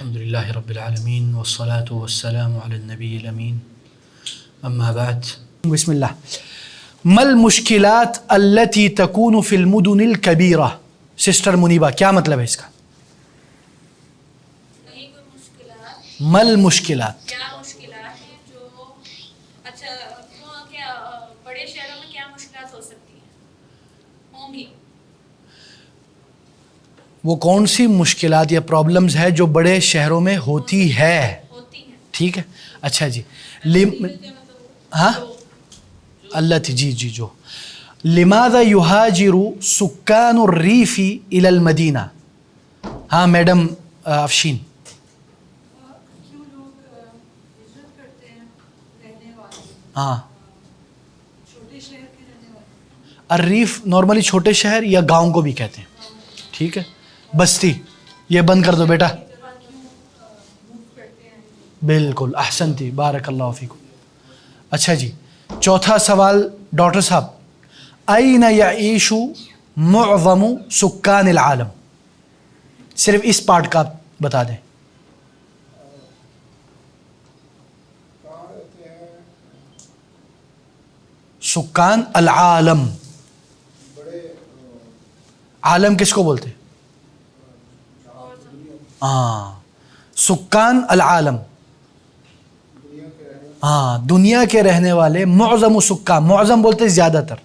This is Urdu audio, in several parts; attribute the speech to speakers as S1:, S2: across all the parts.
S1: الحمد لله رب العالمين والصلاة والسلام على النبي الأمين أما بعد
S2: بسم الله. ما المشکلات التي تكون في المدن الكبيرة؟ سسٹر منیبہ کیا مطلب ہے اس کا؟ ما المشکلات،
S3: کیا مشکلات ہیں جو اچھا کیا بڑے شہروں میں کیا مشکلات ہو سکتی ہیں ہوں گی؟
S2: وہ کون سی مشکلات یا پرابلمز ہے جو بڑے شہروں میں ہوتی ہے؟ ٹھیک ہے. اچھا جی ہاں اللہ تھی جی جو لماذا يهاجر سکان الریف الى المدینہ؟ ہاں میڈم افشین.
S4: کیوں لوگ ہجرت کرتے ہیں رہنے والے
S2: ہاں
S4: چھوٹے شہر کے رہنے والے؟
S2: الریف نارملی چھوٹے شہر یا گاؤں کو بھی کہتے ہیں. ٹھیک ہے. بستی یہ بند کر دو بیٹا. بالکل احسنتی بارک اللہ فیکم. اچھا جی چوتھا سوال ڈاکٹر صاحب، این یعیش معظم سکان العالم؟ صرف اس پارٹ کا بتا دیں. سکان العالم، عالم کس کو بولتے ہیں؟ ہاں سکان العالم، ہاں دنیا کے رہنے والے. معظم سکان، معظم بولتے ہیں زیادہ تر،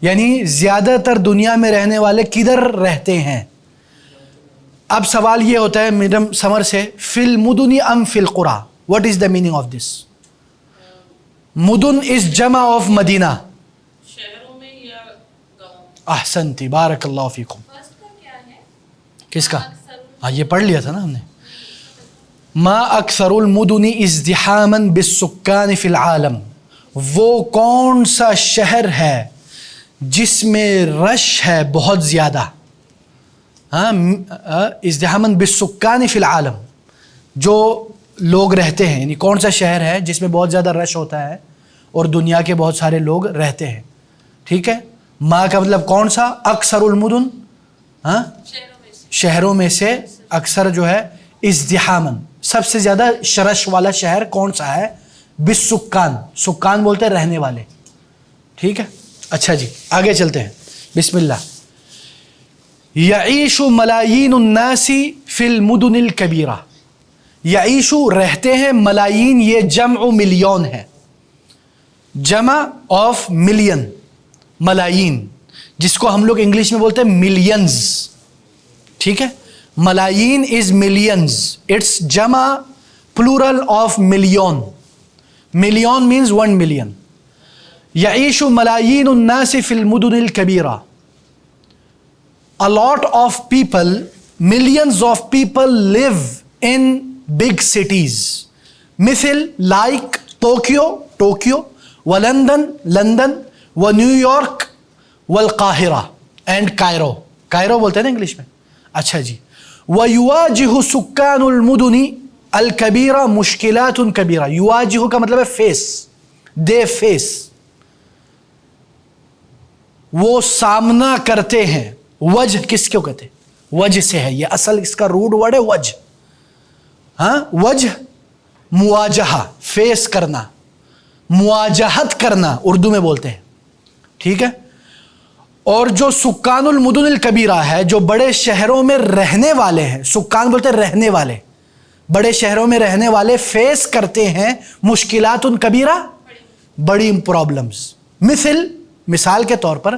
S2: یعنی زیادہ تر دنیا میں رہنے والے کدھر رہتے ہیں؟ اب سوال یہ ہوتا ہے میڈم سمر سے، فی المدن ام فی القری؟ What is the meaning of this? مدن از جمع آف مدینہ.
S3: شہروں میں یا گاؤں؟
S2: احسنتی بارک اللہ فیکم.
S3: فرسٹ کا کیا ہے؟
S2: کس کا؟ ہاں یہ پڑھ لیا تھا نا ہم نے. ما اکثر المدن ازدحاما بالسکان فی العالم، وہ کون سا شہر ہے جس میں رش ہے بہت زیادہ؟ ہاں ازدحاما بالسکان فی العالم، جو لوگ رہتے ہیں، یعنی کون سا شہر ہے جس میں بہت زیادہ رش ہوتا ہے اور دنیا کے بہت سارے لوگ رہتے ہیں. ٹھیک ہے. ما کا مطلب کون سا؟ اکثر المدن، ہاں شہروں میں سے اکثر جو ہے، ازدحامن سب سے زیادہ شرش والا شہر کون سا ہے؟ بالسکان، سکان بولتے ہیں رہنے والے. ٹھیک ہے. اچھا جی آگے چلتے ہیں. بسم اللہ. یعیش ملایین الناس فی المدن الکبیرہ. یعیش رہتے ہیں، ملایین یہ جمع ملیون ہے، جمع آف ملین، ملایین جس کو ہم لوگ انگلش میں بولتے ہیں ملینز. ٹھیک ہے. ملایین از ملینز، اٹس جمع پلورل آف ملیون. ملیون مینز 1 ملین. یعیش ملایین الناس فی المدن الکبیرہ. A lot of people, millions of people live in big cities. مثل like Tokyo ولندن لندن ونیو یارک والقاہرہ اینڈ کائرو بولتے ہیں نا انگلش میں. اچھا جی. وَيُوَاجِهُ سُكَّانُ الْمُدُنِ الْكَبِيرَةِ مُشْكِلَاتٌ كَبِيرَةٌ. یواجہ کا مطلب ہے فیس، دے فیس، وہ سامنا کرتے ہیں. وجہ کس کو کہتے ہیں؟ وجہ سے ہے، یہ اصل اس کا روٹ ورڈ ہے وجہ. ہاں وجہ مواجہہ، فیس کرنا، مواجہت کرنا اردو میں بولتے ہیں. ٹھیک ہے. اور جو سکان المدن الکبیرہ ہے، جو بڑے شہروں میں رہنے والے ہیں، سکان بولتے ہیں رہنے والے، بڑے شہروں میں رہنے والے فیس کرتے ہیں مشکلات کبیرہ، بڑی پرابلمز. مثال کے طور پر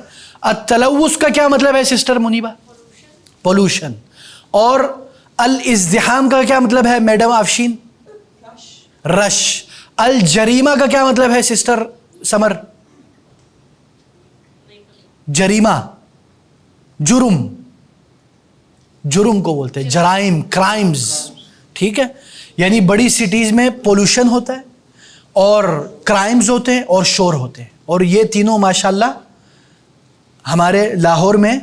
S2: التلوث کا کیا مطلب ہے سسٹر منیبہ؟ پولوشن. اور الازدحام کا کیا مطلب ہے میڈم افشین؟ رش. الجریمہ کا کیا مطلب ہے سسٹر سمر؟ جریمہ، جرم کو بولتے ہیں، جرائم، کرائمز. ٹھیک ہے. یعنی بڑی سٹیز میں پولوشن ہوتا ہے اور کرائمز ہوتے ہیں اور شور ہوتے ہیں، اور یہ تینوں ماشاءاللہ ہمارے لاہور میں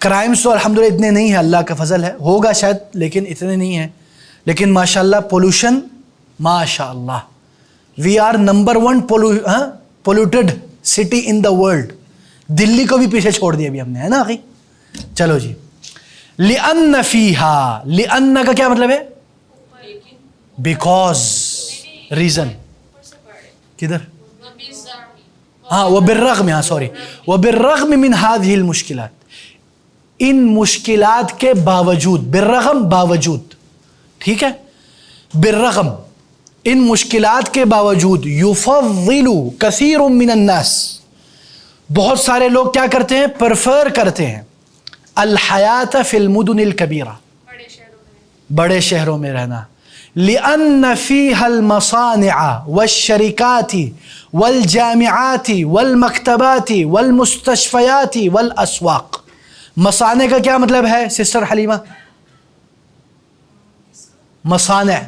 S2: کرائمز تو الحمدللہ اتنے نہیں ہیں، اللہ کا فضل ہے، ہوگا شاید لیکن اتنے نہیں ہیں. لیکن ماشاءاللہ پولوشن ماشاءاللہ we are number 1 polluted city in the world. Delhi کو بھی پیچھے چھوڑ دیا ابھی ہم نے، ہے نا آخی. چلو جی. لِأَنَّ فِيهَا، لِأَنَّ کا کیا مطلب ہے؟ بیکاز ریزن
S3: اوپر سے پڑھے
S2: کدھر
S3: وبالرغم
S2: ہاں وبالرغم ہاں سوری وبالرغم من هذه المشکلات ان مشکلات کے باوجود بالرغم باوجود ٹھیک ہے بالرغم ان مشکلات کے باوجود یفضل کثیر من الناس بہت سارے لوگ کیا کرتے ہیں پریفر کرتے ہیں الحیات فی المدن الکبیرہ بڑے شہروں میں رہنا لأن فيها المصانع والشركات والجامعات والمکتبات والمستشفیات والاسواق مصانع کا کیا مطلب ہے سسٹر حلیمہ مصانع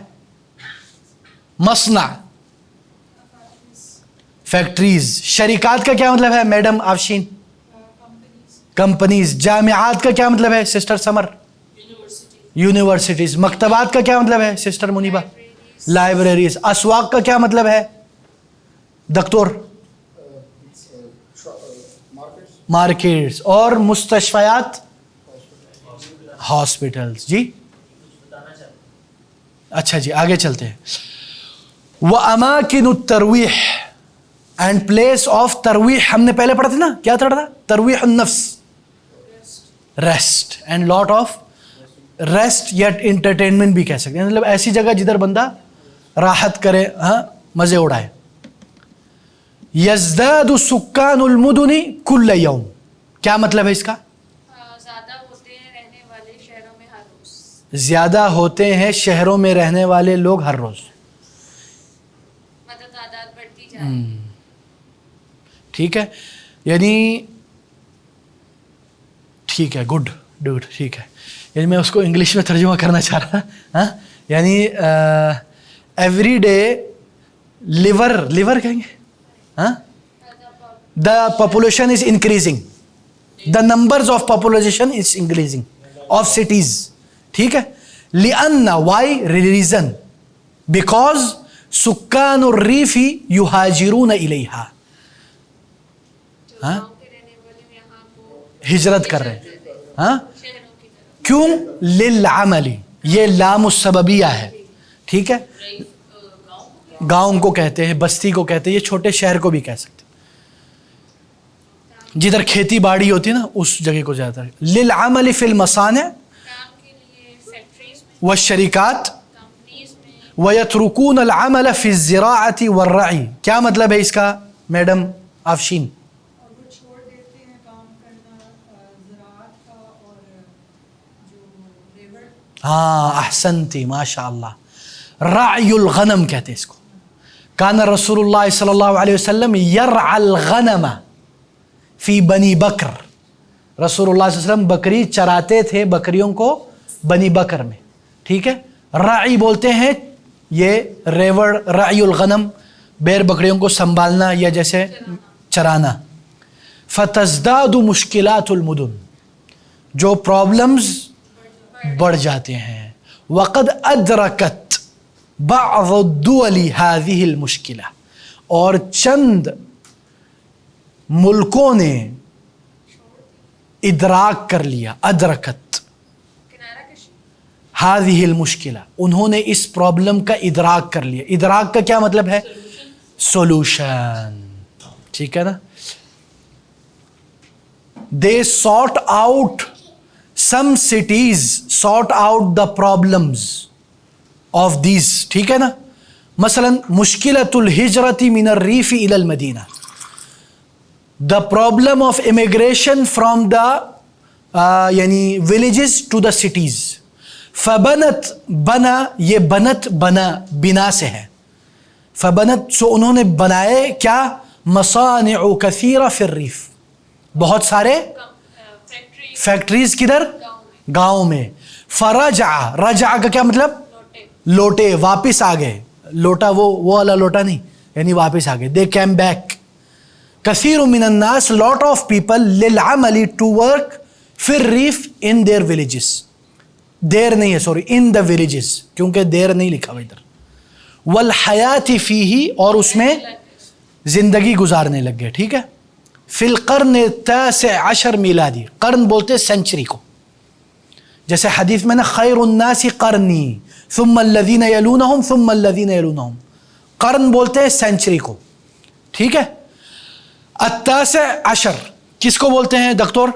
S2: مصنع فیکٹریز شریکات کا کیا مطلب ہے میڈم آفشین کمپنیز جامعات کا کیا مطلب ہے سسٹر سمر یونیورسٹیز مکتبات کا کیا مطلب ہے سسٹر منیبہ لائبریریز اسواق کا کیا مطلب ہے دکتور مارکیٹس اور مستشفیات ہاسپٹلز جی اچھا جی آگے چلتے ہیں وَأَمَاكِنُ التَّرْوِيحِ اینڈ پلیس آف ترویح ہم نے پہلے پڑھا تھا نا کیا پڑھا تھا ترویح النفس rest and lot of rest یا انٹرٹینمنٹ بھی کہہ سکتے ہیں مطلب ایسی جگہ جدھر بندہ راحت کرے ہاں مزے اڑائے یزداد سکان المدن کل یوم کیا مطلب ہے اس کا
S3: زیادہ ہوتے ہیں رہنے والے شہروں میں ہر روز
S2: زیادہ ہوتے ہیں شہروں میں رہنے والے لوگ ہر روز
S3: مطلب تعداد بڑھتی جا رہی ہے
S2: ٹھیک ہے یعنی ٹھیک ہے گڈ ڈوڈ ٹھیک ہے یعنی میں اس کو انگلش میں ترجمہ کرنا چاہ رہا ہاں یعنی ایوری ڈے لیور کہیں گے ہاں the population is increasing the numbers of population is increasing of cities ٹھیک ہے لأن وائی ریزن بیکاز سکان الریف یہاجرون الیہا ہاں ہجرت کر رہے ہیں ہاں کیوں للعمل یہ لام السببیہ ہے ٹھیک ہے گاؤں کو کہتے ہیں بستی کو کہتے ہیں یہ چھوٹے شہر کو بھی کہہ سکتے ہیں جدھر کھیتی باڑی ہوتی ہے نا اس جگہ کو زیادہ للعمل فی المصانع والشرکات ویترکون العمل فی الزراعة والرعی کیا مطلب ہے اس کا میڈم آفشین
S4: اور وہ چھوڑ دیتے ہیں کام کرنا زراعت کا اور جو لیبر
S2: ہاں احسنتی ماشاء اللہ رعی الغنم کہتے ہیں اس کو کان رسول اللہ صلی اللہ علیہ وسلم یرعى الغنم فی بنی بکر رسول اللہ صلی اللہ علیہ وسلم بکری چراتے تھے بکریوں کو بنی بکر میں ٹھیک ہے رعی بولتے ہیں یہ ریوڑ رعی الغنم بیر بکریوں کو سنبھالنا یا جیسے چرانا فتزداد مشکلات المدن جو پرابلمز بڑھ جاتے ہیں وقد ادرکت بعض الدول هذه المشکلہ اور چند ملکوں نے ادراک کر لیا ادرکت هذه المشکلہ انہوں نے اس پرابلم کا ادراک کر لیا ادراک کا کیا مطلب ہے سولوشن ٹھیک ہے نا they sought out some cities sought out the problems of these ٹھیک ہے نا مثلا مشکلۃ الہجرت من الریف الى المدینہ the problem of immigration from the یعنی villages to the cities فبنت بنا یہ بنت بنا بنا سے ہے فبنت سو انہوں نے بنائے کیا مصانع کثیرہ فی الریف بہت سارے فیکٹریز کدھر گاؤں میں فرجع رجع کا کیا مطلب لوٹے واپس آ گئے لوٹا وہ والا لوٹا نہیں یعنی واپس آ گئے they came back کثیر من الناس lot of people للعمل to work فی الریف in their villages دیر نہیں ہے سوری ان دا ویلیجز کیونکہ دیر نہیں لکھا ہوا ادھر والحیات فیہ اور اس میں زندگی گزارنے لگ گئے ٹھیک ہے فی القرن التاسع عشر میلادی قرن بولتے سینچری کو جیسے حدیث میں نا خیر الناس قرنی ثم الذین یلونہم ثم الذین یلونہم. قرن بولتے ہیں سینچری کو. ٹھیک ہے. التاسع عشر کس کو بولتے ہیں دکتور؟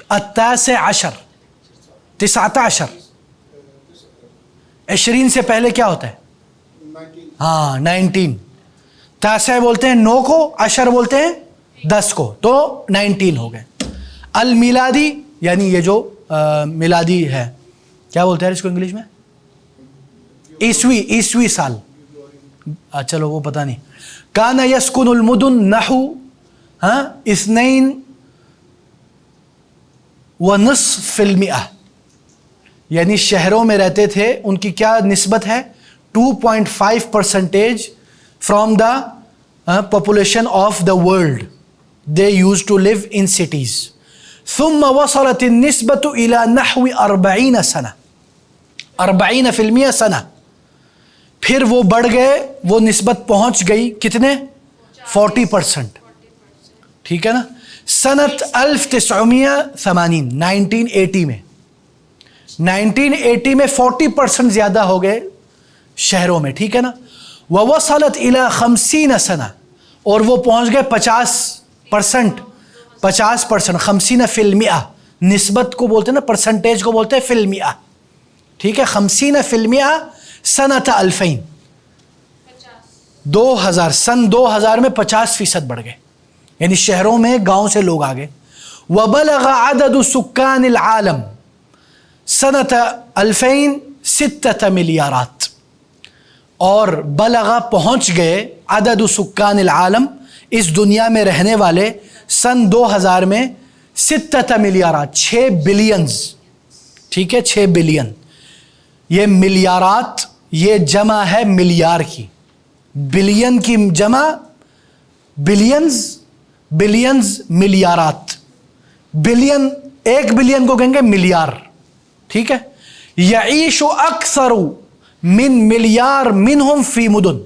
S2: التاسع عشر 19. 20 سے پہلے کیا ہوتا ہے؟ ہاں 19. تاسع بولتے ہیں 9 کو, عشر بولتے ہیں 10 کو, تو 19 ہو گئے. المیلادی یعنی یہ جو میلادی ہے, کیا بولتے ہیں اس کو انگلش میں؟ عیسوی سال. چلو وہ پتہ نہیں. کان یسکن المدن نحو 2.5%, یعنی شہروں میں رہتے تھے, ان کی کیا نسبت ہے؟ 2.5% from the population of the world. They used to live in cities. ثم وصلت النسبة إلى نحو 40 سنة. 40% سنہ. پھر وہ بڑھ گئے, وہ نسبت پہنچ گئی کتنے؟ 40%. ٹھیک ہے نا. سنت 1980 1980 میں 1980 میں 40% زیادہ ہو گئے شہروں میں. ٹھیک ہے نا. ووصلت الى 50 سنہ, اور وہ پہنچ گئے 50%. 50% نسبت کو بولتے ہیں نا, پرسنٹیج کو بولتے ہیں فی المئہ. ٹھیک ہے. 50% سنت 2000 2000 سن 2000 میں 50% بڑھ گئے, یعنی شہروں میں گاؤں سے لوگ آ گئے. وبلغ عدد سکان العالم سنت 2000 6 ملیارات, اور بلغ پہنچ گئے عدد سکان العالم اس دنیا میں رہنے والے سن 2000 میں 6 ملیارات 6 بلینز. ٹھیک ہے. 6 بلین. یہ ملیارات, یہ جمع ہے ملیار کی. بلین کی جمع بلینز, بلینز ملیارات. بلین 1 بلین کو کہیں گے ملیار. ٹھیک ہے. یعیش اکثر من ملیار منہم فی مدن,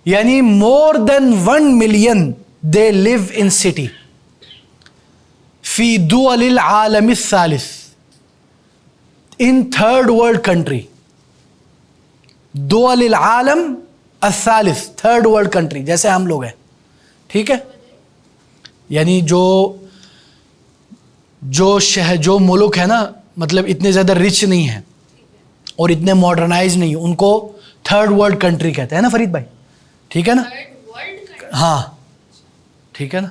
S2: یعنی مور دین 1 million they live in city. فی دول العالم الثالث, in third world country. دول العالم الثالث, third world country, جیسے ہم لوگ ہیں. ٹھیک ہے. یعنی جو ملک ہے نا, مطلب اتنے زیادہ رچ نہیں ہیں اور اتنے ماڈرنائز نہیں, ان کو تھرڈ ورلڈ کنٹری کہتے ہیں نا فرید بھائی. ٹھیک ہے نا. ہاں ٹھیک ہے نا.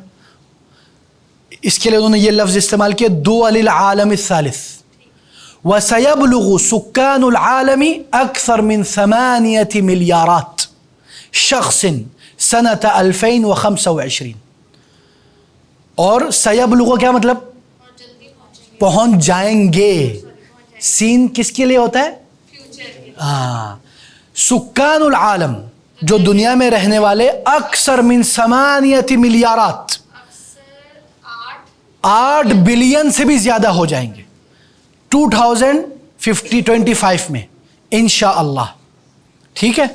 S2: اس کے لیے انہوں نے یہ لفظ استعمال کیا دول العالم الثالث. وَسَيَبْلُغُ سُكَّانُ الْعَالَمِ أَكْثَرَ مِنْ 8 ملیارات شخص سنة 2025. اور سیبلغ کیا مطلب؟ پہنچ جائیں گے. سین کس کے لیے ہوتا ہے؟ ہاں. سکان العالم, جو دنیا میں رہنے والے, اکثر من 8 ملیارات 8 بلین سے بھی زیادہ ہو جائیں گے 2025 میں انشاءاللہ. ٹھیک ہے.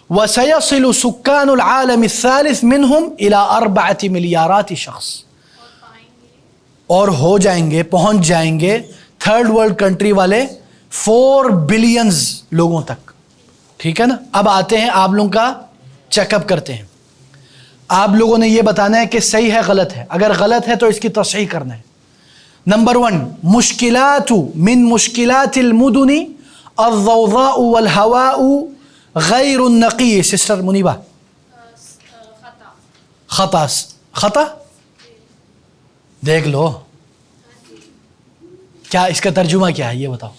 S2: وَسَيَصِلُ سُكَّانُ الْعَالَمِ الثَّالِثِ مِنْهُمْ إِلَىٰ 4 ملیارات شخص, اور ہو جائیں گے, پہنچ جائیں گے تھرڈ ورلڈ کنٹری والے 4 بلینز لوگوں تک. ٹھیک ہے نا. اب آتے ہیں آپ لوگوں کا چیک اپ کرتے ہیں. آپ لوگوں نے یہ بتانا ہے کہ صحیح ہے غلط ہے. اگر غلط ہے تو اس کی تصحیح کرنا ہے. نمبر 1, مشکلات من مشکلات المدن الضوضاء والهواء غیر النقی. سسٹر منیبہ, خطا دیکھ لو. کیا اس کا ترجمہ کیا ہے یہ بتاؤ.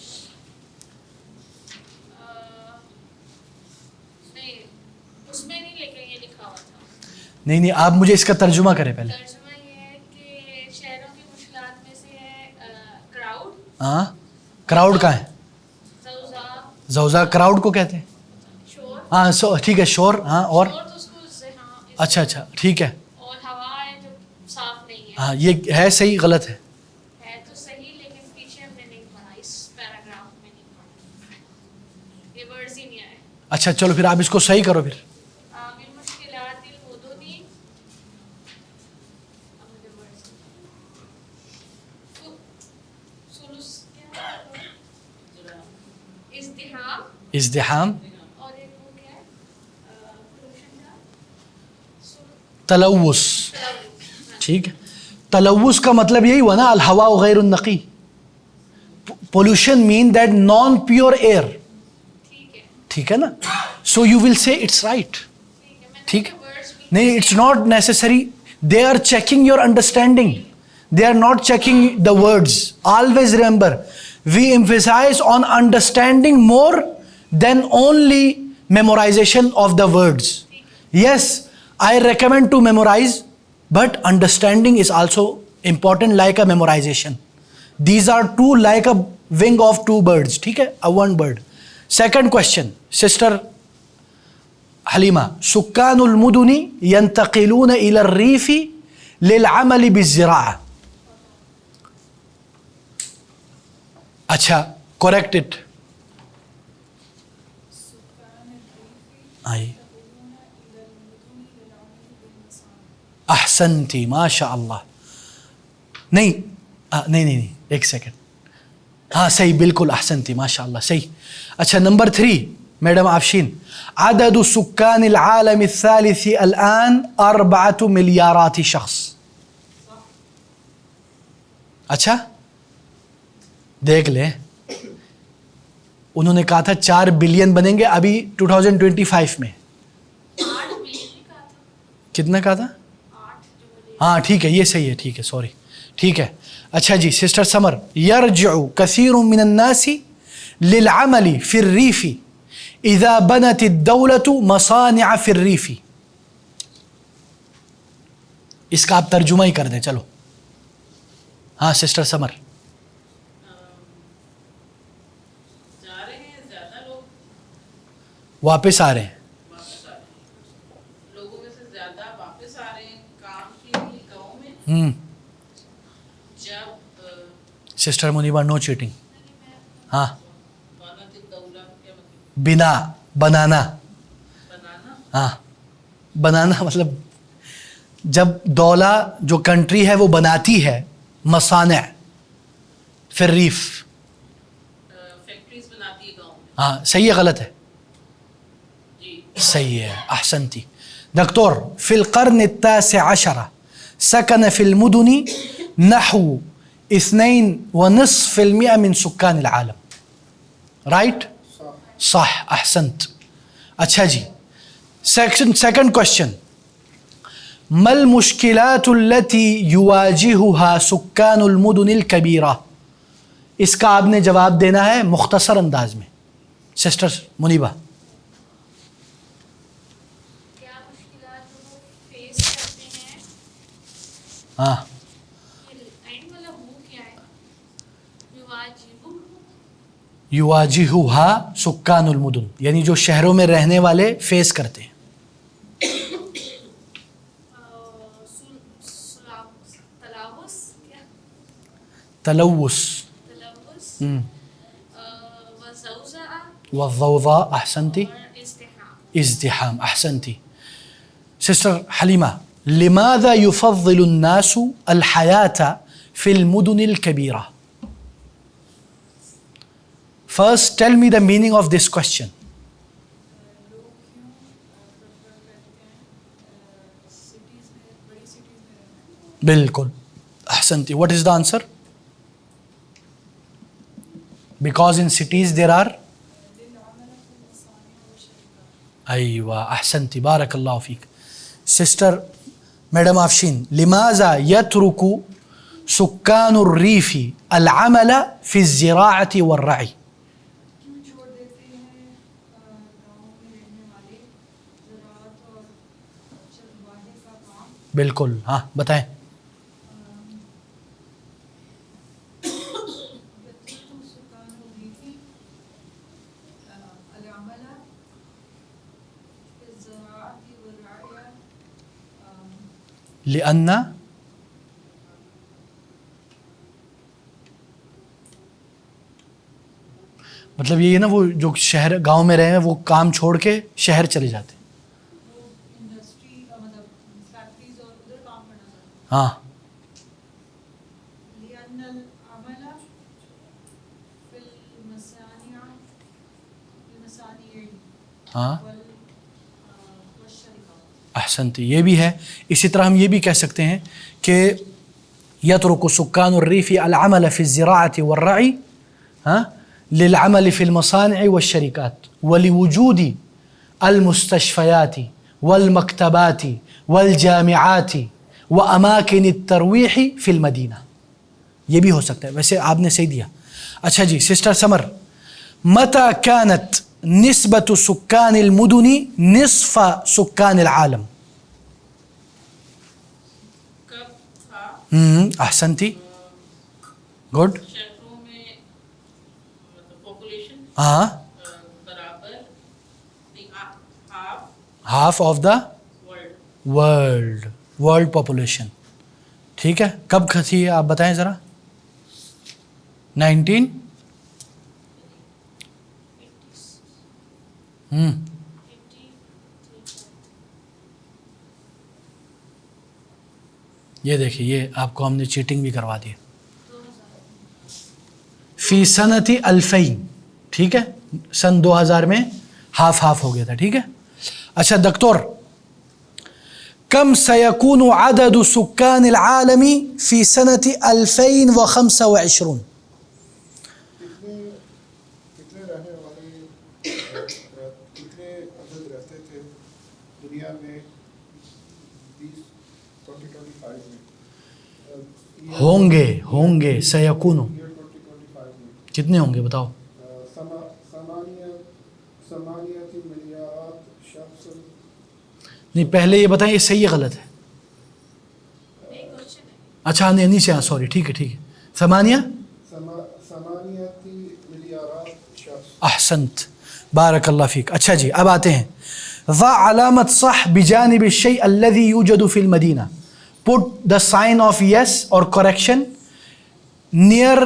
S2: نہیں آپ مجھے اس کا ترجمہ کریں پہلے.
S3: ترجمہ یہ ہے کہ شہروں کی مشکلات میں سے ہے کراؤڈ.
S2: ہاں کراؤڈ کا ہے. زوزا کراؤڈ کو کہتے ہیں.
S3: شور.
S2: ہاں ٹھیک ہے. شور. ہاں اور اچھا ٹھیک ہے.
S3: اور ہوا ہے جو صاف نہیں ہے.
S2: ہاں یہ ہے صحیح غلط ہے.
S3: ہے تو صحیح, لیکن پیچھے ہم نے نہیں پڑھا, اس پیراگراف میں نہیں پڑھا, یہ ورڈز ہی نہیں آئے.
S2: اچھا چلو پھر آپ اس کو صحیح کرو پھر.
S3: ازدحام
S2: ازدحام,
S3: اور ایک وہ کیا ہے پولوشن کا
S2: تلوث.
S3: تلوث.
S2: ٹھیک ہے, تلوث کا مطلب یہی ہوا نا, الہوا غیر النقی. Pollution mean that non pure air.
S3: ٹھیک ہے
S2: ٹھیک ہے نا, سو یو ول سے اٹس رائٹ.
S3: ٹھیک ہے میں
S2: ٹھیک
S3: نے
S2: ہے,
S3: ورڈز بھی
S2: نہیں it's not necessary. They are checking your understanding, they are not checking the words. Always remember, we emphasize on understanding more than only memorization of the words. Yes, I recommend to memorize, but understanding is also important like a memorization. These are two like a wing of two birds. ٹھیک ہے, a one bird. Second question, sister Halima, سکان المدن ينتقلون إلى الريف للعمل بالزراعة. اچھا, کریکٹ اٹ. آئی احسنتی, ماشاء اللہ. نہیں نہیں, ایک سیکنڈ. ہاں صحیح, بالکل احسنتی, ماشاء اللہ, صحیح. اچھا, نمبر 3 میڈم آفشین, عدد سکان العالم الثالث الآن 4 ملیارات شخص. اچھا دیکھ لیں, انہوں نے کہا تھا 4 بلین بنیں گے ابھی 2025 میں.
S3: 8 بلین کا تھا.
S2: کتنا کہا تھا؟
S3: 8 جو مجھے
S2: ہاں ٹھیک ہے, یہ صحیح ہے, ٹھیک ہے, سوری, ٹھیک ہے. اچھا جی, سسٹر سمر, یرجع کثیر من الناس للعمل فی الریف اذا بنت الدولة مصانع فی الریف. اس کا آپ ترجمہ ہی کر دیں, چلو. ہاں سسٹر سمر.
S5: جا رہے ہیں زیادہ لوگ,
S2: واپس آ رہے ہیں.
S5: واپس آ رہے ہیں, لوگوں میں سے زیادہ واپس آ رہے ہیں کام کے لیے گاؤں میں. جب
S2: سسٹر منیبا, نو چیٹنگ. ہاں,
S5: بنت الدولہ کیا مطلب؟
S2: بنا, بنانا.
S5: بنانا.
S2: ہاں, بنانا مطلب جب دولہ جو کنٹری ہے وہ بناتی ہے مصانع فی الریف.
S5: فیکٹریز بناتی ہے گاؤں میں.
S2: ہاں صحیح ہے, غلط ہے؟
S5: جی
S2: صحیح ہے, احسنتی. دکتور, فی القرن التاسع عشر سکن فی المدن نحو 2.5% من سکان العالم. رائٹ؟ صح, احسنت. اچھا جی, سیکنڈ کوشچن, ما المشکلات التي يواجهها سکان المدن الكبیرہ. اس کا آپ نے جواب دینا ہے مختصر انداز میں. سسٹر منیبہ.
S3: کیا مشکلات وہ فیس کرتے ہیں.
S2: ہاں,
S3: اینڈ والا ہو کیا ہے,
S2: یواجہها سکان المدن, یعنی جو شہروں میں رہنے والے فیس کرتے ہیں.
S3: تلاوس کیا
S2: تلوث,
S3: تلوث وزوزع
S2: والضوضاء, احسنتی.
S3: اور ازدحام.
S2: ازدحام, احسنتی. سسٹر حلیمہ, لماذا يفضل الناس الحياة في المدن الكبيرة. First tell me the meaning of this question.
S4: لوگ کیوں پریفر کرتے ہیں سٹیز میں, بڑی سٹیز میں رہنا.
S2: بالکل احسنتی. What is the answer? Because in cities there are
S4: للعمل في المصانع والشركات.
S2: ایوہ, احسنتی, بارک اللہ فیک. سسٹر میڈم آفشین, لماذا يترك سکان الریف العمل في الزراعة والرعي.
S4: کیوں چھوڑ دیتے ہیں گاؤں میں رہنے والے زراعت اور چرواہے کا کام.
S2: بالکل, ہاں بتائیں.
S4: يترك سكان الريف العمل في الزراعة والرعي
S2: لأن مطلب یہ ہے نا, وہ جو شہر گاؤں میں رہے ہیں وہ کام چھوڑ کے شہر چلے جاتے ہیں.
S4: وہ انڈسٹری کا مطلب فیکٹریز اور ادھر کام کرنا چاہتے ہیں.
S2: ہاں,
S4: لأن العمل في المصانع
S2: ہاں احسنتی، یہ بھی ہے. اسی طرح ہم یہ بھی کہہ سکتے ہیں کہ یترک سکان الریف العمل فی الزراعة والرعی للعمل فی المصانع والشرکات ولوجود المستشفیات والمکتبات والجامعات واماکن الترویح فی المدینہ. یہ بھی ہو سکتا ہے، ویسے آپ نے صحیح دیا. اچھا جی سسٹر سمر، متى كانت نسبة سكان المدن نصف سكان العالم؟
S5: کب تھا
S2: احسنتی، گڈ.
S5: شہروں میں پاپولیشن
S2: ہاں،
S5: برابر
S2: half of the
S5: world.
S2: World population. ٹھیک ہے، کب تھی آپ بتائیں ذرا؟ 19 یہ دیکھیے، یہ آپ کو ہم نے چیٹنگ بھی کروا دی. فی سنتی 2000، ٹھیک ہے، سن 2000 میں ہاف ہو گیا تھا. ٹھیک ہے. اچھا دکتور، کم سیکون عدد سکان العالم فی سنت 2025؟
S6: کتنے رہنے والے کتنے عدد رہتے تھے دنیا میں 2025 میں؟
S2: ہوں گے سیکون،
S6: 2025 میں
S2: کتنے ہوں گے بتاؤ؟
S6: 8 ملیارات شخص.
S2: نہیں پہلے یہ بتائیں، یہ صحیح ہے غلط ہے؟ اچھا نہیں سے، سوری، ٹھیک ہے. 8
S6: ملیارات شخص.
S2: احسنت، بارک اللہ فیک. اچھا جی اب آتے ہیں. ضع علامت صح بجانب الشیء الذي يوجد في المدینہ. put the sign of yes or correction near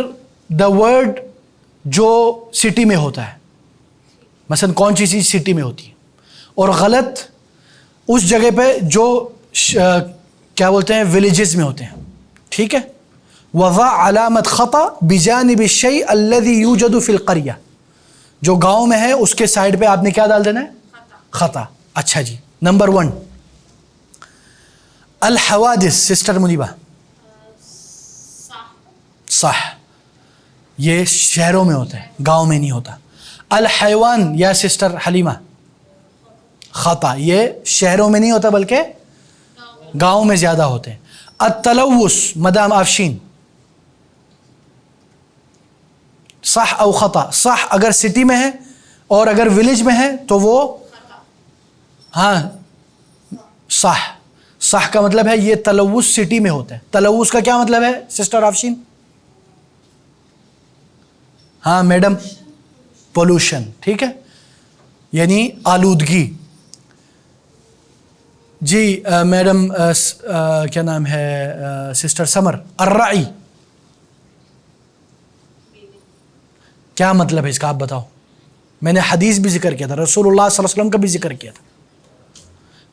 S2: the word جو سٹی میں ہوتا ہے. مثلا کون سی چیز سٹی میں ہوتی ہے، اور غلط اس جگہ پہ جو کیا بولتے ہیں ولیجز میں ہوتے ہیں. ٹھیک ہے. وضع علامت خطا بجانب الشیء الذي يوجد في القریہ، جو گاؤں میں ہے اس کے سائڈ پہ آپ نے کیا ڈال دینا ہے؟ خطا. اچھا جی نمبر 1 الحوادث. سسٹر منیبہ، صح، یہ شہروں میں ہوتا ہے، گاؤں میں نہیں ہوتا. الحیوان یا سسٹر حلیمہ، خطا، یہ شہروں میں نہیں ہوتا بلکہ گاؤں میں زیادہ ہوتے ہیں. التلوث مدام آفشین، صح او خطا؟ صح اگر سٹی میں ہے، اور اگر ولیج میں ہے تو وہ ہاں صح کا مطلب ہے یہ تلوث سٹی میں ہوتا ہے. تلوث کا کیا مطلب ہے سسٹر آفشین؟ ہاں میڈم، پولوشن. ٹھیک ہے، یعنی آلودگی. جی میڈم کیا نام ہے سسٹر سمر، الرعی کیا مطلب ہے اس کا آپ بتاؤ؟ میں نے حدیث بھی ذکر کیا تھا، رسول اللہ صلی اللہ علیہ وسلم کا بھی ذکر کیا تھا.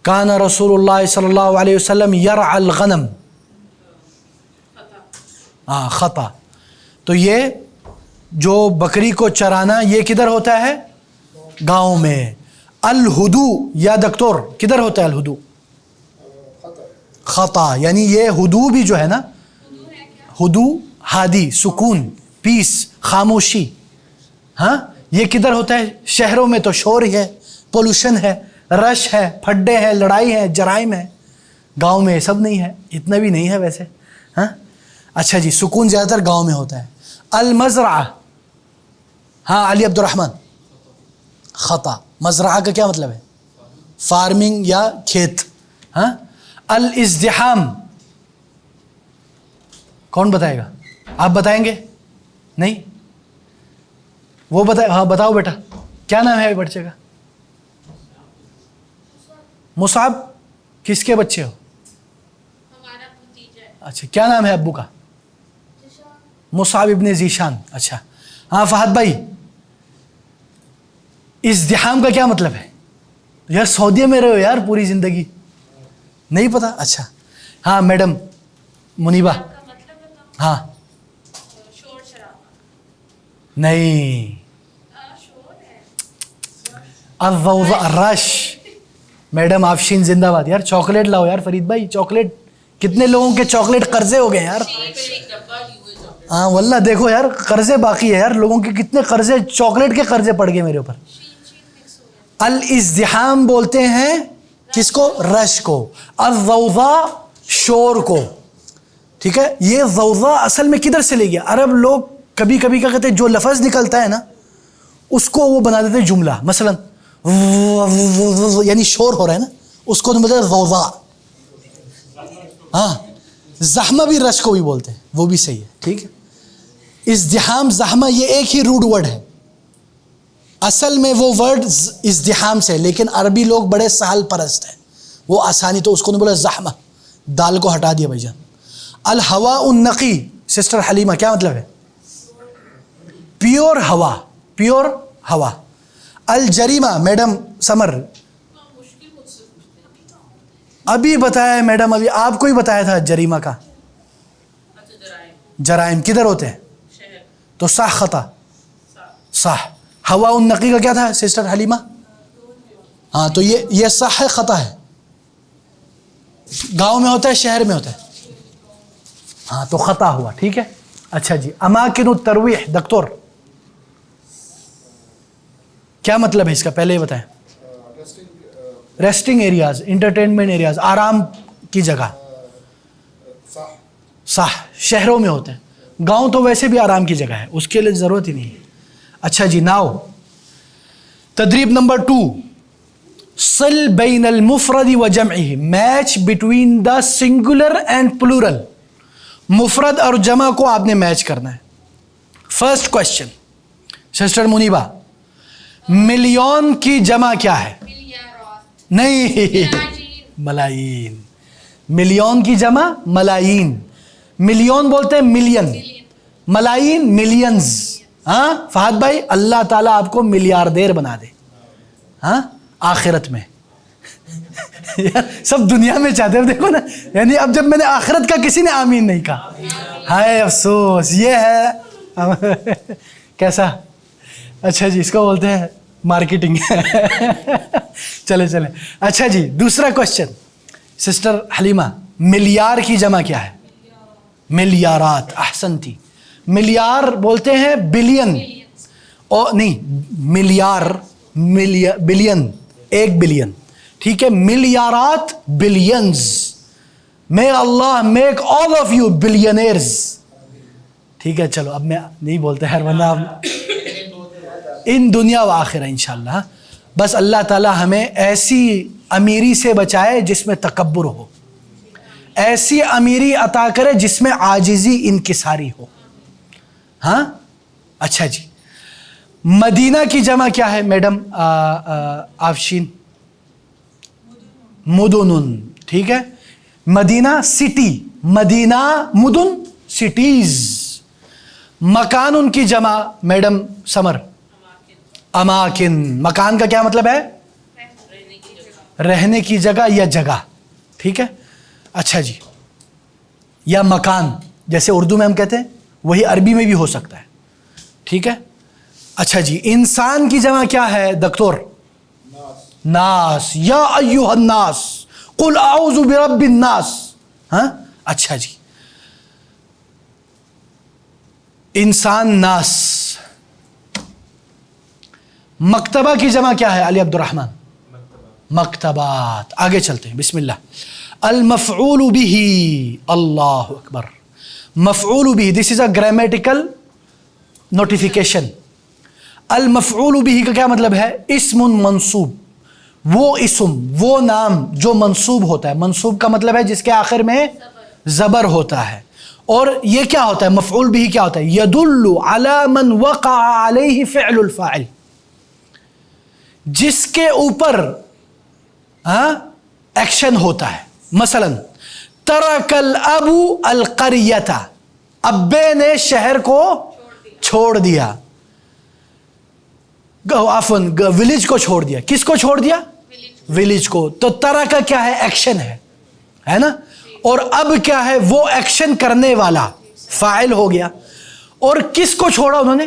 S2: کان رسول اللہ صلی اللہ علیہ وسلم یرعى الغنم. خطا. تو یہ جو بکری کو چرانا یہ کدھر ہوتا ہے؟ گاؤں میں. الہدو یا دکتور کدھر ہوتا ہے الہدو؟ خطا. یعنی یہ ہدو بھی جو ہے نا، ہدو ہادی، سکون، پیس، خاموشی. ہاں یہ کدھر ہوتا ہے؟ شہروں میں تو شور ہی ہے، پولوشن ہے، رش ہے، پھڈے ہیں، لڑائی ہے، جرائم ہے. گاؤں میں یہ سب نہیں ہے، اتنا بھی نہیں ہے ویسے. ہاں اچھا جی، سکون زیادہ تر گاؤں میں ہوتا ہے. المزرعہ، ہاں علی عبد الرحمن، خطا. مزرعہ کا کیا مطلب ہے؟ فارمنگ یا کھیت. ہاں الازدحام کون بتائے گا؟ آپ بتائیں گے؟ نہیں وہ بتائے. ہاں بتاؤ بیٹا، کیا نام ہے بچے کا؟ مصعب. کس کے بچے ہو؟
S3: ہمارا بھتیجا ہے.
S2: اچھا کیا نام ہے ابو کا؟ مصعب ابن ذیشان. اچھا ہاں فہد بھائی، ازدحام کا کیا مطلب ہے؟ یار سعودیہ میں رہے ہو یار پوری زندگی، نہیں پتا؟ اچھا ہاں میڈم منیبہ.
S3: کا مطلب بتاؤ.
S2: ہاں
S3: شور شرابہ.
S2: نہیں،
S3: شور ہے.
S2: الضوضاء رش. میڈم آفشین زندہ باد. یار چاکلیٹ لاؤ یار فرید بھائی, چاکلیٹ. کتنے لوگوں کے چاکلیٹ قرضے ہو گئے یار. ہاں واللہ دیکھو یار قرضے باقی ہے یار لوگوں کے, کتنے قرضے, چاکلیٹ کے قرضے پڑ گئے میرے اوپر. الازدحام بولتے ہیں کس کو؟ رش کو. الضوضاء شور کو. ٹھیک ہے, یہ ضوضاء اصل میں کدھر سے لے گیا؟ عرب لوگ کبھی کبھی کیا کہتے ہیں, جو لفظ نکلتا ہے نا اس کو وہ بنا دیتے ہیں جملہ. مثلا یعنی شور ہو رہا ہے نا, اس کو بولتے ہیں ضوضاء. ہاں زحمہ بھی رش کو بھی بولتے ہیں, وہ بھی صحیح ہے. ٹھیک ہے, ازدحام زحمہ یہ ایک ہی روٹ ورڈ ہے. اصل میں وہ ورڈ ازدحام سے, لیکن عربی لوگ بڑے سہل پرست ہیں, وہ آسانی, تو اس کو نہیں بولا زحمہ, دال کو ہٹا دیا بھائی جان. الہواء النقی سسٹر حلیمہ کیا مطلب ہے؟ پیور ہوا, پیور ہوا. الجریمہ میڈم سمر ابھی بتایا ہے میڈم, ابھی آپ کو ہی بتایا تھا جریمہ کا. جرائم کدھر ہوتے ہیں؟ تو صح خطا صح. ہوا النقی کا کیا تھا سسٹر حلیمہ؟ ہاں تو یہ صح ہے خطا ہے؟ گاؤں میں ہوتا ہے شہر میں ہوتا ہے؟ ہاں تو خطا ہوا. ٹھیک ہے. اچھا جی, اماکن الترویح دکتور کیا مطلب ہے اس کا, پہلے ہی بتائیں. ریسٹنگ ایریاز, انٹرٹینمنٹ ایریاز, آرام کی جگہ. صح شہروں میں ہوتے ہیں, گاؤں تو ویسے بھی آرام کی جگہ ہے, اس کے لیے ضرورت ہی نہیں ہے. اچھا جی, ناؤ تدریب نمبر 2, صل بین المفرد و جمعہ, match between the singular and plural. مفرد اور جمع کو آپ نے میچ کرنا ہے. First question sister Muniba, million کی جمع کیا ہے؟ نہیں, ملائی. ملین کی جمع ملائی. ملین بولتے ہیں ملین, ملائی ملینز. ہاں فہد بھائی, اللہ تعالیٰ آپ کو ملیاردیر بنا دے. ہاں آخرت میں. سب دنیا میں چاہتے ہیں, دیکھو نا, یعنی اب جب میں نے آخرت کا کسی نے آمین نہیں کہا, ہائے افسوس. یہ ہے کیسا. اچھا جی, اس کو بولتے ہیں مارکیٹنگ. چلے. اچھا جی, دوسرا کوشچن سسٹر حلیمہ, ملیار کی جمع کیا ہے؟ ملیارات. احسنتی. ملیار بولتے ہیں بلین, اور نہیں ملیار, بلین, 1 بلین. ٹھیک ہے, ملیارات بلینز. may اللہ make all of you billionaires. ٹھیک ہے, چلو اب میں نہیں بولتا ہے, ورنہ ان دنیا و آخرہ انشاءاللہ. بس اللہ تعالیٰ ہمیں ایسی امیری سے بچائے جس میں تکبر ہو, ایسی امیری عطا کرے جس میں عاجزی انکساری ہو. ہاں اچھا جی, مدینہ کی جمع کیا ہے میڈم آفشین؟ مدن. ٹھیک ہے, مدینہ سٹی, مدینہ مدن سٹیز. مکان ان کی جمع میڈم سمر؟ اماکن. مکان کا کیا مطلب ہے؟ رہنے کی جگہ یا جگہ. ٹھیک ہے. اچھا جی, یا مکان جیسے اردو میں ہم کہتے ہیں وہی عربی میں بھی ہو سکتا ہے. ٹھیک ہے. اچھا جی, انسان کی جمع کیا ہے دکتور؟ ناس. یا ایھا الناس قل اعوذ برب الناس. ہاں اچھا جی, انسان ناس. مکتبہ کی جمع کیا ہے علی عبد الرحمن؟ مکتبات. آگے چلتے ہیں, بسم اللہ. المفعول به, اللہ اکبر. مفعول به, دس از اے گرامیٹیکل نوٹیفیکیشن. المفعول به کا کیا مطلب ہے؟ اسم منصوب. وہ اسم, وہ نام جو منصوب ہوتا ہے. منصوب کا مطلب ہے جس کے آخر میں زبر ہوتا ہے. اور یہ کیا ہوتا ہے مفعول به کیا ہوتا ہے؟ يدل على من وقع عليه فعل الفاعل, جس کے اوپر ایکشن ہوتا ہے. مثلا ترک الاب القریۃ, ابے نے شہر کو چھوڑ دیا. عفواً ولیج کو چھوڑ دیا. کس کو چھوڑ دیا؟ ولیج کو. تو ترک کیا ہے؟ ایکشن ہے نا. اور اب کیا ہے؟ وہ ایکشن کرنے والا فاعل ہو گیا. اور کس کو چھوڑا انہوں نے؟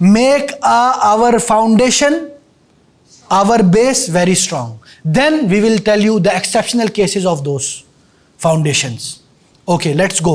S2: make our foundation, our base very strong, then we will tell you the exceptional cases of those foundations. Okay, let's go.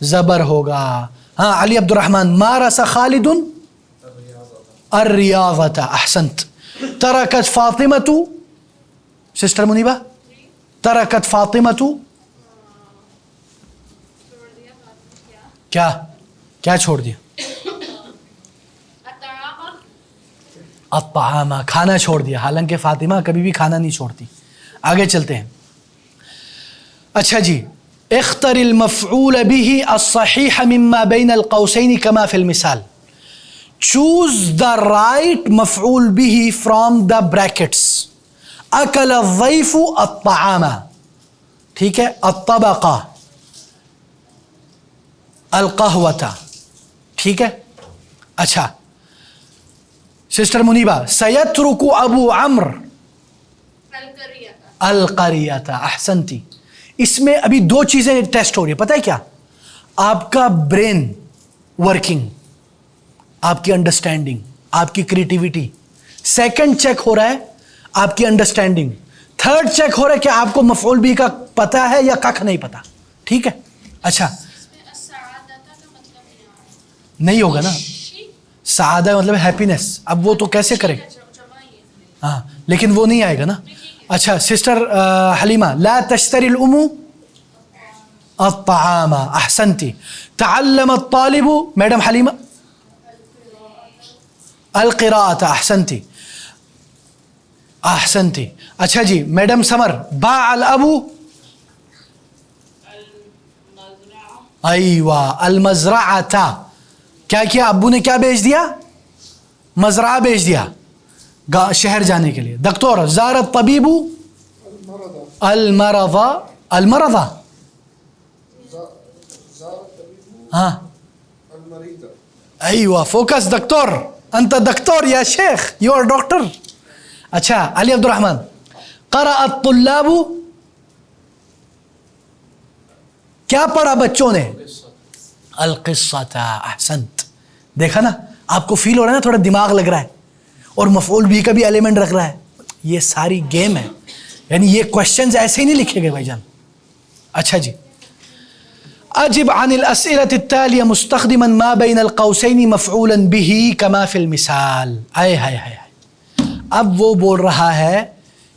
S2: زبر ہوگا. ہاں علی عبد الرحمن مارس خالد الریاضۃ. احسنت. ترکت فاطمۃ. سسٹر منیبہ ترکت فاطمۃ
S3: چھوڑ دیا کیا
S2: کیا چھوڑ دیا؟
S3: اطعام
S2: الطعام، کھانا چھوڑ دیا. حالانکہ فاطمہ کبھی بھی کھانا نہیں چھوڑتی. آگے چلتے ہیں. اچھا جی، اختر المفعول به الصحیح مما بین القوسین کما فی المثال. choose the right مفعول به from the brackets. اکل الضیف الطعام، ٹھیک ہے، الطبقہ، القہوۃ، ٹھیک ہے. اچھا سسٹر منیبہ سیترک ابو عمرو
S3: القریہ
S2: القریۃ. احسنتی. اس میں ابھی دو چیزیں ٹیسٹ ہو رہی ہے. پتہ ہے کیا؟ آپ کا برین ورکنگ، آپ کی انڈرسٹینڈنگ، آپ کی کریٹیوٹی. سیکنڈ چیک ہو رہا ہے آپ کی انڈرسٹینڈنگ. تھرڈ چیک ہو رہا ہے کہ آپ کو مفعول بھی کا پتہ ہے یا ککھ نہیں پتہ. ٹھیک ہے. اچھا نہیں ہوگا نا، سعادہ مطلب ہیپینس. اب وہ تو کیسے کرے؟ ہاں لیکن وہ نہیں آئے گا نا. اچھا سسٹر حلیمہ لا تشتری الام الطعام. احسنتی. تعلم الطالب. میڈم حلیمہ القراءۃ. احسنتی احسنتی. اچھا جی میڈم سمر باع الاب. ایوہ المزرعۃ. کیا ابو نے کیا بیچ دیا؟ مزرعہ بیچ دیا شہر جانے کے لیے. دکتور زار الطبیب المرض. المرض ہاں ایوہ فوکس دکتور. انت دکتور یا شیخ، یو آر ڈاکٹر. اچھا علی عبد الرحمن قرأ الطلاب. کیا پڑھا بچوں نے؟ القصۃ. احسنت. دیکھا نا، آپ کو فیل ہو رہا ہے نا، تھوڑا دماغ لگ رہا ہے اور مفعول بھی کا بھی ایلیمنٹ رکھ رہا ہے. یہ ساری گیم ہے، یعنی یہ کوشچنز ایسے ہی نہیں لکھے گئے بھائی جان. اچھا جی، اجب عن الاسئلة التالية مستخدما ما بين القوسين مفعولا به كما في المثال. آئے ہائے ہائے. اب وہ بول رہا ہے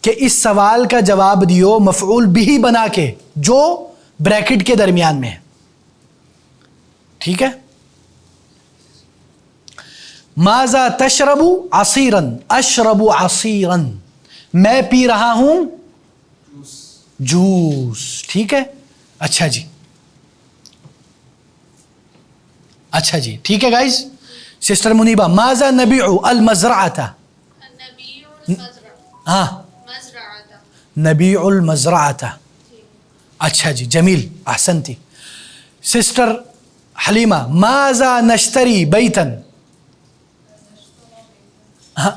S2: کہ اس سوال کا جواب دیو مفعول به بنا کے جو بریکٹ کے درمیان میں ہے. ٹھیک ہے. ماذا تشرب عصیرا. اشرب عصیرا، میں پی رہا ہوں جوس. ٹھیک ہے. اچھا جی، اچھا جی ٹھیک ہے گائز. سسٹر منیبہ ماذا نبیع المزرعۃ.
S3: نبی المزرعہ
S2: ہاں
S3: مزرعہ.
S2: نبیع المزرعۃ. اچھا جی جمیل احسنتی. سسٹر حلیمہ ماذا نشتری بیتا. ہاں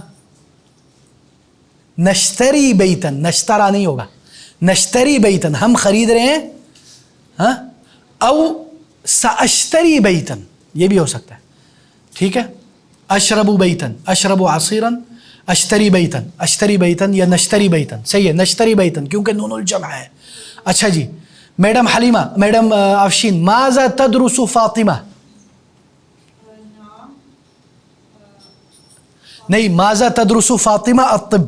S2: نشتری بیتا، نشترا نہیں ہوگا، نشتری بیتا، ہم خرید رہے ہیں. ہاں او ساشتری بیتا، یہ بھی ہو سکتا ہے. ٹھیک ہے. اشرب بیتا، اشرب عصیرا، اشتری بیتا، اشتری بیتا یا نشتری بیتا. صحیح ہے نشتری بیتا کیونکہ نون الجمع ہے. اچھا جی میڈم حلیمہ، میڈم افشین ماذا تدرس فاطمہ. نہیں، ماذا تدرس فاطمہ الطب.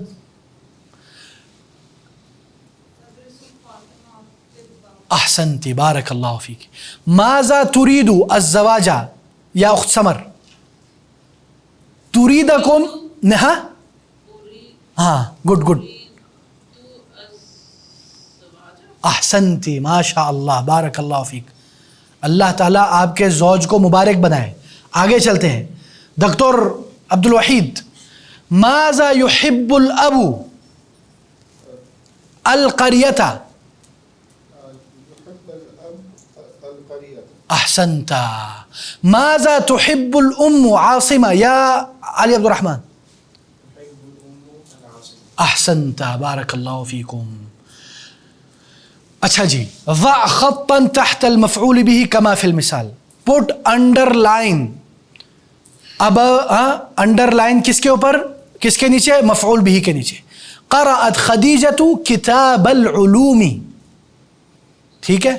S2: احسنتی بارک اللہ فیک. ماذا تريد الزواج یا اخت سمر. تريدکم نہا. ہاں گڈ گڈ. احسنتی ماشاء اللہ بارک اللہ فیک. اللہ تعالیٰ آپ کے زوج کو مبارک بنائے. آگے چلتے ہیں. دکتور عبد الوحید ماذا يحب الاب القریۃ.
S6: يحب الأب القرية.
S2: احسنت. ماذا تحب الام عاصمہ یا علی عبد الرحمن. احسنت بارک اللہ فیکم. اچھا جی ضع خطا تحت المفعول به كما في المثال. put underline. اب انڈر لائن کس کے اوپر، کس کے نیچے؟ مفعول به کے نیچے. قرأت خدیجۃ کتاب العلوم. ٹھیک ہے.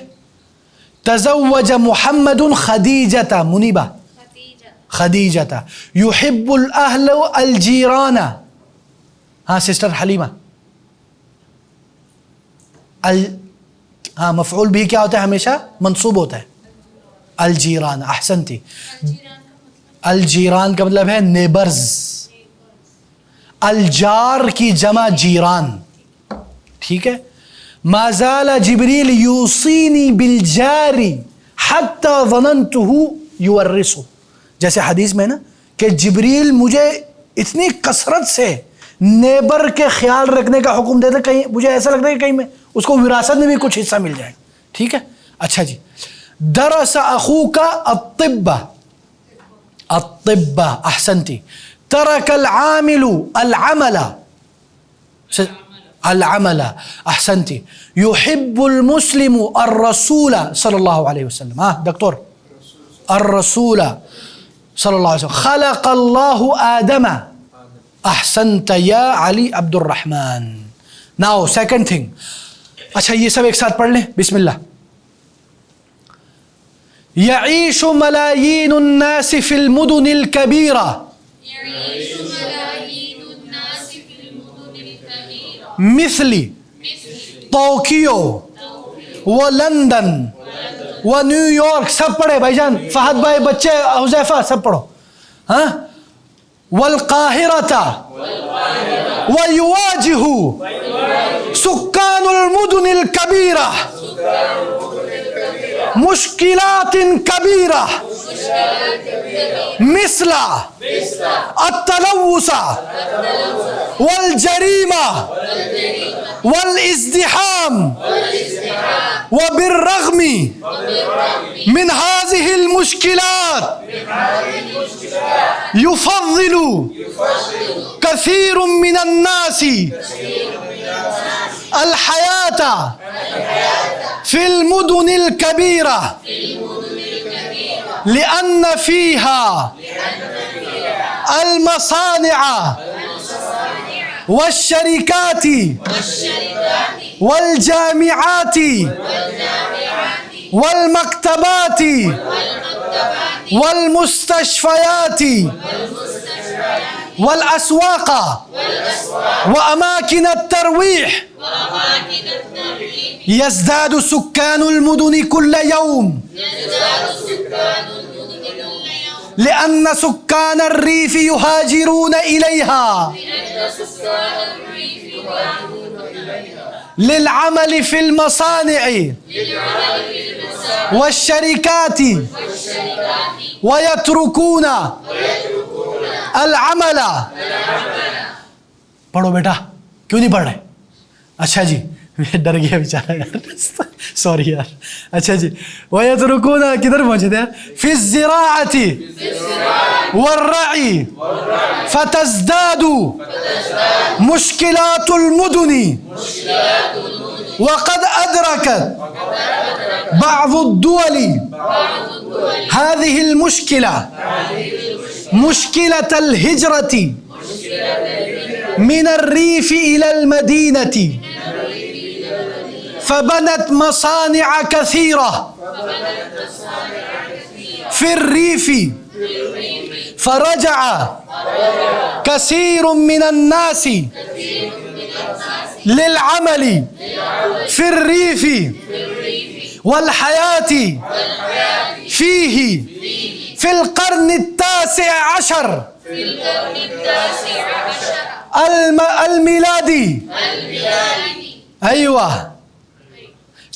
S2: تزوج محمد خدیجة منیبہ خدیجة يحب الأهل الجيران. ہاں سسٹر حلیمہ ہاں مفعول بھی کیا ہوتا ہے ہمیشہ منصوب ہوتا ہے الجیران. احسنتی. الجیران کا مطلب ہے نیبرز. الجار کی جمع جیران. ٹھیک ہے. ما زال جبریل یوصینی بالجاری حتی ظننته یورثه. جیسے حدیث میں نا کہ جبریل مجھے اتنی کثرت سے نیبر کے خیال رکھنے کا حکم دیتے کہیں مجھے ایسا لگتا ہے کہ کہیں میں اس کو وراثت میں بھی کچھ حصہ مل جائے. ٹھیک ہے. اچھا جی. درس اخوک الطب. الطب. احسنتی. ترک العامل العمل. العمل. احسنتی. يحب المسلم الرسول صلی اللہ علیہ وسلم. ہاں دکتور. الرسول صلی اللہ علیہ وسلم. خلق اللہ آدم. احسنت یا علی عبد الرحمن. Now second thing. اچھا یہ سب ایک ساتھ پڑھ لیں. بسم اللہ. یعیش ملايين الناس في المدن الكبيرة مثل طوکیو ولندن ونیویارک. سب پڑھے بھائی جان. فہد بھائی بچے حذیفہ سب پڑھو. ہاں. والقاہرة ويواجه سكان المدن الكبيرة مشكلات كبيرة مثل التلوث والجريمة والازدحام. وبالرغم من هذه المشكلات يفضل كثير من الناس الحياة في المدن الكبيرة لأن فيها المصانع والشركات والجامعات والمكتبات والمستشفيات والأسواق وأماكن الترويح. يزداد سكان المدن كل يوم لأن سكان الريف يهاجرون إليها للعمل في المصانع والشركات ويتركون العمل. پڑھو بیٹا. کیوں نہیں پڑھ رہے؟ اچھا جی میں ڈر گیا بیچارہ یار. سوری یار. اچھا جی. ويتركون کدھر پہنچے تھے؟ في الزراعة والرعي فتزداد مشكلات المدن. وقد أدركت بعض الدول هذه المشكلة مشكلة الهجرة من الريف إلى المدينة فبنت مصانع كثيرة في الريف فرجع كثير من الناس للعمل في الريف والحياة فيه في القرن التاسع عشر الميلادي. أيوة.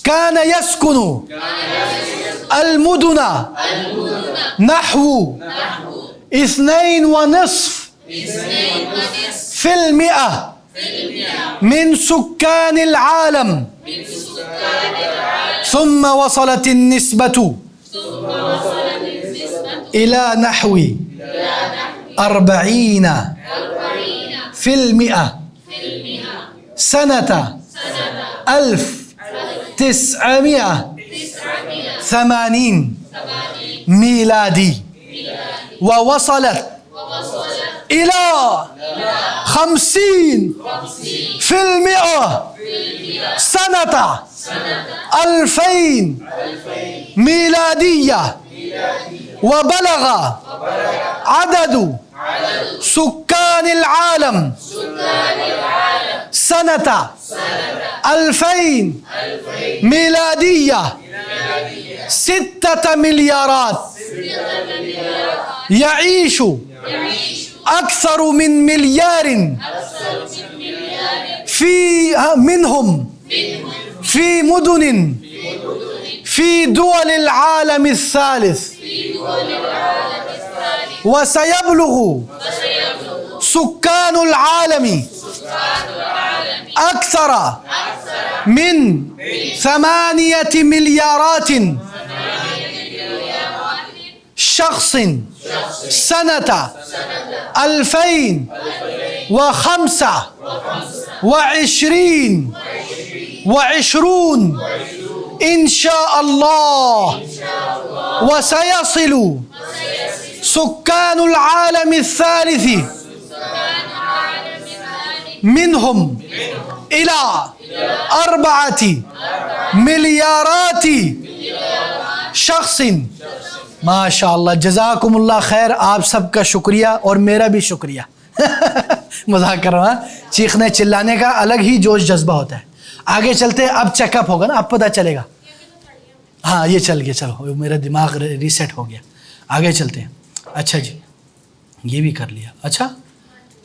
S2: كان يسكن المدن نحو 2.5% من سكان العالم ثم وصلت النسبة إلى نحو 40% سنة 1980 ميلادي. ووصلت إلى 50% سنة 2000 میلادیہ وبلغ عدد سکان العالم سنة 2000 میلادیہ 6 ملیارات يعيش أكثر من مليار منهم في مدن في دول العالم الثالث وسيبلغ سكان العالم أكثر من 8 مليارات شخص سنة 2025 إن شاء الله وسيصل سكان العالم الثالث منهم إلى 4 مليارات شخص. ماشاء اللہ جزاکم اللہ خیر. آپ سب کا شکریہ اور میرا بھی شکریہ. مذاق کر رہا ہوں. چیخنے چلانے کا الگ ہی جوش جذبہ ہوتا ہے. آگے چلتے ہیں. اب چیک اپ ہوگا نا, اب پتہ چلے گا. ہاں یہ چل گیا, چلو میرا دماغ ریسیٹ ہو گیا. آگے چلتے ہیں. اچھا جی یہ بھی کر لیا. اچھا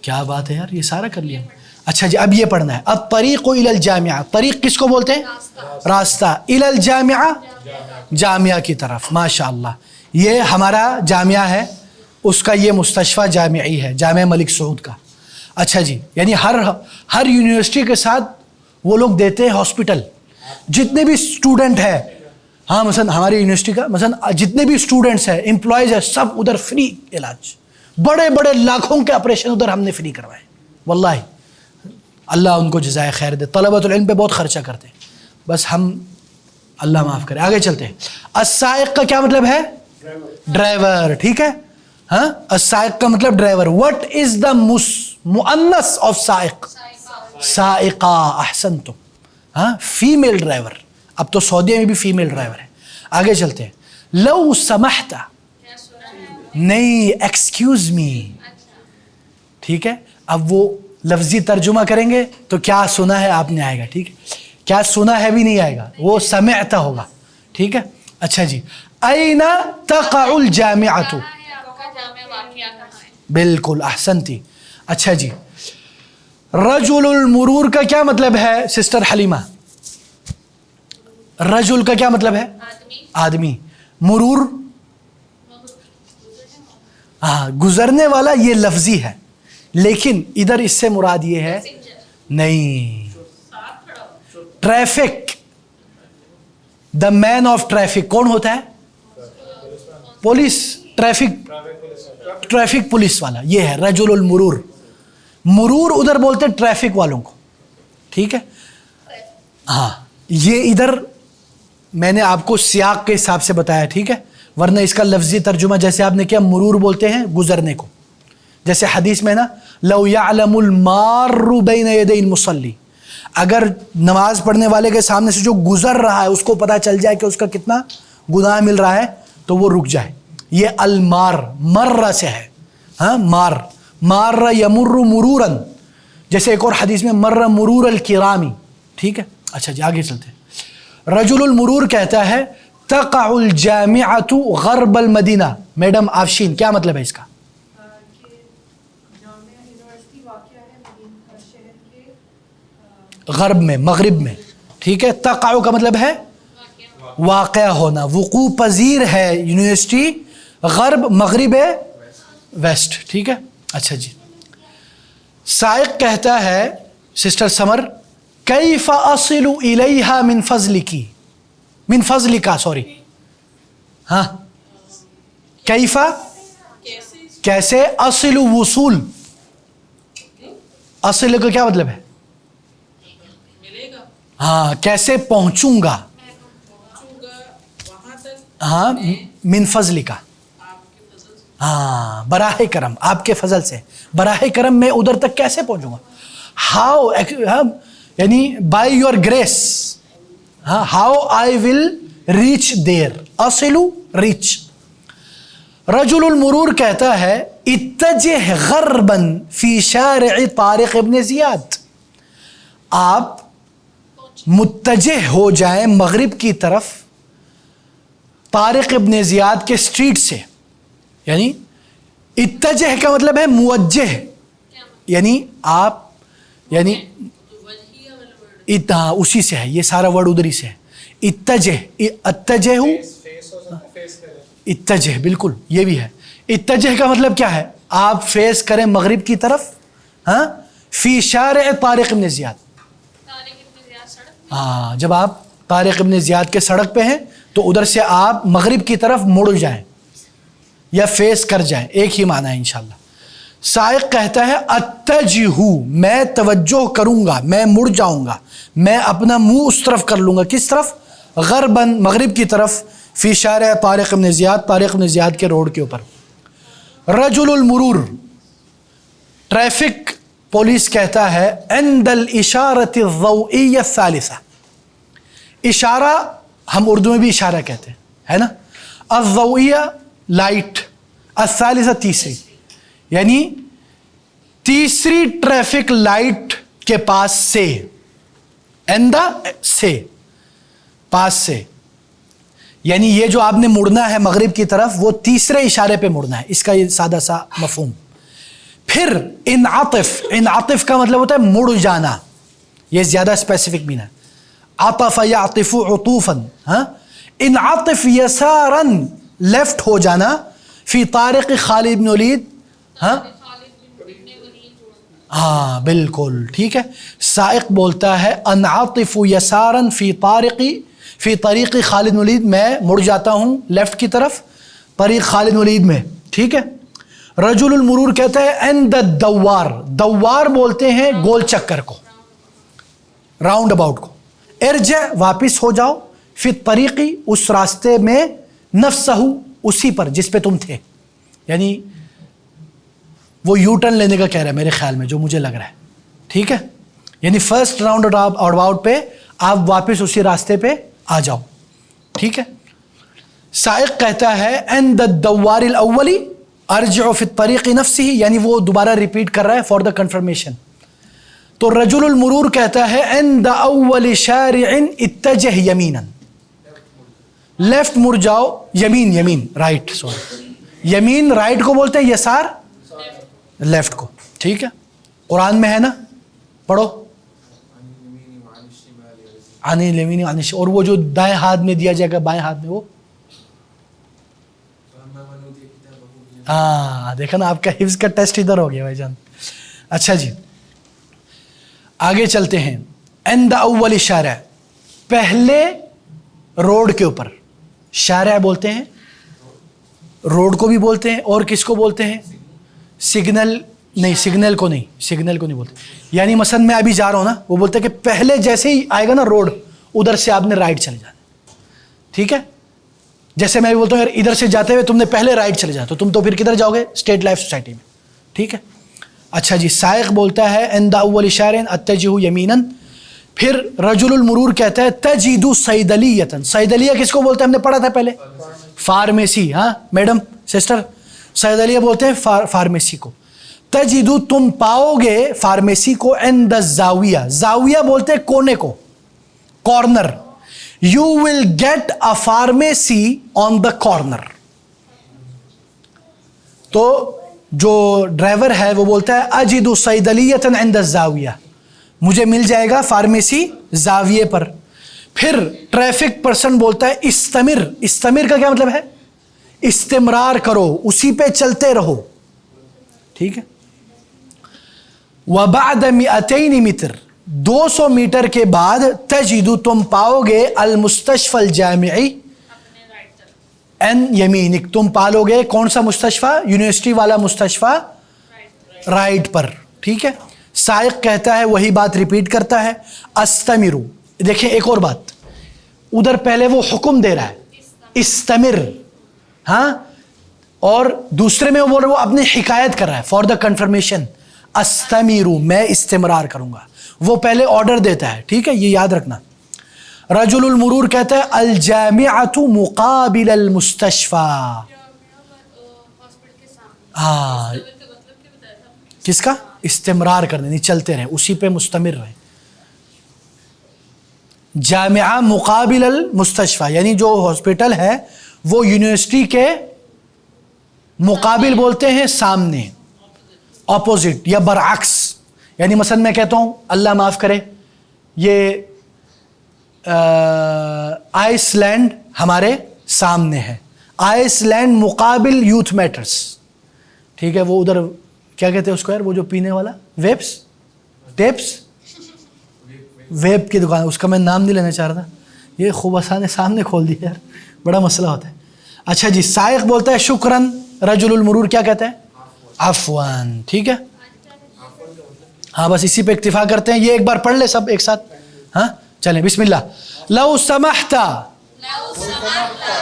S2: کیا بات ہے یار, یہ سارا کر لیا. اچھا جی اب یہ پڑھنا ہے. الطریق الی الجامعہ. طریق کس کو بولتے ہیں؟ راستہ. الی الجامعہ جامعہ کی طرف. ماشاء اللہ یہ ہمارا جامعہ ہے, اس کا یہ مستشفیٰ جامعی ہے, جامعہ ملک سعود کا. اچھا جی یعنی ہر یونیورسٹی کے ساتھ وہ لوگ دیتے ہیں ہاسپٹل. جتنے بھی اسٹوڈنٹ ہیں, ہاں مثلا ہماری یونیورسٹی کا مثلا جتنے بھی اسٹوڈنٹس ہیں, امپلائیز ہیں, سب ادھر فری علاج. بڑے بڑے لاکھوں کے آپریشن ادھر ہم نے فری کروائے. واللہ اللہ ان کو جزائے خیر دے. طلبۃ العلم پہ بہت خرچہ کرتے ہیں, بس ہم اللہ معاف کرے. آگے چلتے ہیں. السائق کا کیا مطلب ہے؟ ڈرائیور. ٹھیک ہے. ہاں السائق کا مطلب ڈرائیور. وٹ از دا مؤنث آف سائق؟ سائقہ. احسنتم. ہاں فیمیل ڈرائیور. اب تو سعودیہ میں بھی فیمیل ڈرائیور ہے. آگے چلتے ہیں. لو سمحت. نہیں ایکسکیوز می. ٹھیک ہے. اب وہ لفظی ترجمہ کریں گے تو کیا سنا ہے آپ نے آئے گا. ٹھیک ہے. کیا سنا ہے بھی نہیں آئے گا, وہ سمعت ہوگا. ٹھیک ہے. اچھا جی این تقع الجامعۃ. بالکل احسنتی. اچھا جی رجل المرور کا کیا مطلب ہے سسٹر حلیمہ؟ رجل کا کیا مطلب ہے؟ آدمی. مرور ہاں گزرنے والا, یہ لفظی ہے, لیکن ادھر اس سے مراد یہ ہے نہیں traffic. The man of traffic کون ہوتا ہے؟ پولیس. ٹریفک پولیس والا یہ ہے رجل المرور. مرور ادھر بولتے ہیں ٹریفک والوں کو. ٹھیک ہے. ہاں یہ ادھر میں نے آپ کو سیاق کے حساب سے بتایا. ٹھیک ہے. ورنہ اس کا لفظی ترجمہ جیسے آپ نے کیا, مرور بولتے ہیں گزرنے کو. جیسے حدیث میں نا لو یعلم المار بین یدی المصلی, اگر نماز پڑھنے والے کے سامنے سے جو گزر رہا ہے اس کو پتہ چل جائے کہ اس کا کتنا گناہ مل رہا ہے تو وہ رک جائے. یہ المار مر سے ہے. ہاں مار یمر مرورا, جیسے ایک اور حدیث میں مر مرور الکرامی. ٹھیک ہے. اچھا جی آگے چلتے ہیں. رجل المرور کہتا ہے تقع الجامعۃ غرب المدینہ. میڈم آفشین کیا مطلب ہے اس کا؟
S4: جامعہ یونیورسٹی واقع ہے شہر کے
S2: غرب میں, مغرب میں. ٹھیک ہے. تقع کا مطلب ہے واقع ہونا, وقوع پذیر ہے یونیورسٹی. غرب مغرب ہے ویسٹ. ٹھیک ہے. اچھا جی سائق کہتا ہے سسٹر سمر کیف اصل الیہا من فضلک سوری ہاں کیف کیسے اصل وصول. اصل کا کیا مطلب ہے؟
S5: ملے گا,
S2: ہاں کیسے پہنچوں گا.
S5: پہنچوں گا وہاں تک
S2: ہاں من فضلک.
S5: آپ کے فضل سے.
S2: ہاں براہ کرم, آپ کے فضل سے. براہ کرم میں ادھر تک کیسے پہنچوں گا؟ ہاؤ یعنی بائی یور گریس. ہاں how I will reach there. اصلو ریچ. رجل المرور کہتا ہے اتجہ غربا فی شارع طارق ابن زیاد. آپ متجہ ہو جائیں مغرب کی طرف طارق ابن زیاد کے اسٹریٹ سے. یعنی اتجہ کا مطلب ہے موجہ, یعنی آپ یعنی اسی سے ہے, یہ سارا ورڈ ادھر ہی سے ہے. اتجہ اتجہ
S7: فیس ہو سکتا ہے, فیس کرے.
S2: اتجہ بالکل یہ بھی ہے. اتجہ کا مطلب کیا ہے؟ آپ فیس کریں مغرب کی طرف. ہاں فی شارع طارق ابن زیاد.
S3: طارق ابن زیاد سڑک
S2: ہاں جب آپ طارق ابن زیاد کے سڑک پہ ہیں تو ادھر سے آپ مغرب کی طرف مڑ جائیں یا فیس کر جائیں, ایک ہی معنی ہے انشاءاللہ. سائق کہتا ہے اتجہو, میں توجہ کروں گا, میں مڑ جاؤں گا, میں اپنا منہ اس طرف کر لوں گا. کس طرف؟ غرباً مغرب کی طرف. فی شارع طارق ابن زیاد, طارق ابن زیاد کے روڈ کے اوپر. رجل المرور, ٹریفک پولیس کہتا ہے عند الاشارۃ الضوئیہ الثالثہ. اشارہ ہم اردو میں بھی اشارہ کہتے ہیں, ہے نا. الضوئیہ لائٹ, الثالثہ تیسری, یعنی تیسری ٹریفک لائٹ کے پاس سے. ایندا سے, پاس سے, یعنی یہ جو آپ نے مڑنا ہے مغرب کی طرف وہ تیسرے اشارے پہ مڑنا ہے. اس کا یہ سادہ سا مفہوم. پھر انعطف, انعطف کا مطلب ہوتا ہے مڑ جانا, یہ زیادہ اسپیسیفک مین ہے. عطف یعطف عطوفا. ہاں انعطف یسارا, لیفٹ ہو جانا. فی طارق خالد بن ولید. ہاں ہاں بالکل ٹھیک ہے. سائق بولتا ہے انعطف یسارا فی طریق خالد بن ولید, میں مڑ جاتا ہوں لیفٹ کی طرف طریق خالد بن ولید میں. ٹھیک ہے. رجل المرور کہتا ہے عند الدوار, دوار بولتے ہیں گول چکر کو, راؤنڈ اباؤٹ کو. ارجع, واپس ہو جاؤ. فی طریقی, اس راستے میں. نفسہ, اسی پر جس پہ تم تھے. یعنی وہ یو ٹرن لینے کا کہہ رہا ہے میرے خیال میں, جو مجھے لگ رہا ہے. ٹھیک ہے, یعنی فرسٹ راؤنڈ اباؤٹ پہ آپ واپس اسی راستے پہ آ جاؤ. ٹھیک ہے. سائق کہتا ہے عند الدوار الاولی ارجع فی الطریق نفسہ, یعنی وہ دوبارہ ریپیٹ کر رہا ہے فار دا کنفرمیشن. تو رجل المرور کہتا ہے عند اول شارع اتجہ یمینا, لیفٹ مڑ جاؤ. یمین, یمین رائٹ, سوری یمین رائٹ کو بولتے ہیں, یسار لیفٹ کو. ٹھیک ہے, قرآن میں ہے نا, پڑھو. عن الیمین وعن الشمال, اور وہ جو دائیں ہاتھ میں دیا جائے گا بائیں ہاتھ میں, وہ ہاں دیکھا نا, آپ کا حفظ کا ٹیسٹ ادھر ہو گیا بھائی جان. اچھا جی آگے چلتے ہیں. عند اول شارع, پہلے روڈ کے اوپر. شارع بولتے ہیں روڈ کو بھی بولتے ہیں, اور کس کو بولتے ہیں؟ سگنل نہیں, سگنل کو نہیں, سگنل کو نہیں بولتے. یعنی مثلا میں ابھی جا رہا ہوں نا, وہ بولتے ہیں کہ پہلے جیسے ہی آئے گا نا روڈ, ادھر سے آپ نے رائٹ چلے جانا. ٹھیک ہے, جیسے میں بھی بولتا ہوں یار ادھر سے جاتے ہوئے تم نے پہلے رائٹ چلے جانا, تو تم تو پھر کدھر جاؤ گے؟ اسٹیٹ لائف سوسائٹی میں. ٹھیک ہے. اچھا جی, سائق بولتا ہے عند اول شارع اتجہ یمینا. پھر رجل المرور کہتا ہے تجد صیدلیۃ. صیدلیہ کس کو بولتے ہیں؟ ہم نے پڑھا تھا پہلے, فارمیسی. ہاں میڈم سسٹر, صیدلیہ بولتے ہیں فارمیسی کو. تجد, تم پاؤ گے فارمیسی کو. عند الزاویہ, زاویہ بولتے ہیں کونے کو, corner. You will get a pharmacy on the corner. تو جو ڈرائیور ہے وہ بولتا ہے اجد صیدلیۃ عند الزاویہ, مجھے مل جائے گا فارمیسی زاویے پر. پھر ٹریفک پرسن بولتا ہے استمر. استمر کا کیا مطلب ہے؟ استمرار کرو, اسی پہ چلتے رہو. ٹھیک ہے. وبعد 200 متر, 200 میٹر کے بعد تجد, تم پاؤ گے المستشفى الجامعی ان یمینک, تم پالو گے کون سا مستشفیٰ؟ یونیورسٹی والا مستشفیٰ رائٹ پر. ٹھیک ہے. سائق کہتا ہے وہی بات ریپیٹ کرتا ہے استمرو. دیکھیں ایک اور بات, ادھر پہلے وہ حکم دے رہا ہے استمر, ہاں, اور دوسرے میں وہ بول رہا ہے, وہ اپنی حکایت کر رہا ہے فار دا کنفرمیشن. استمرو, میں استمرار کروں گا. وہ پہلے آرڈر دیتا ہے. ٹھیک ہے, یہ یاد رکھنا. رجل المرور کہتا ہے الجامعۃ مقابل المستشفى.
S3: ہاسپٹل کے سامنے.
S2: ہاں
S3: مطلب کیا بتایا تھا؟
S2: کس کا؟ استمرار کرنے، نہیں چلتے رہیں، اسی پہ مستمر رہیں. جامعہ مقابل المستشفى یعنی جو ہاسپٹل ہے وہ یونیورسٹی کے مقابل بولتے ہیں سامنے، اپوزٹ یا برعکس. یعنی مثلا میں کہتا ہوں اللہ معاف کرے یہ آئس لینڈ ہمارے سامنے ہے، آئس لینڈ مقابل یوتھ میٹرز. ٹھیک ہے، وہ ادھر کیا کہتے ہیں اس کو یار، وہ جو پینے والا ویبس ٹیپس ویب کی دکان، اس کا میں نام نہیں لینا چاہ رہا تھا، یہ خوبصا نے سامنے کھول دیا یار، بڑا مسئلہ ہوتا ہے. اچھا جی، سائق بولتا ہے شکراً، رجل المرور کیا کہتا ہے؟ عفواً. ٹھیک ہے، ہاں بس اسی پہ اکتفا کرتے ہیں. یہ ایک بار پڑھ لے سب ایک ساتھ. ہاں چلیں، بسم اللہ. لو سمحت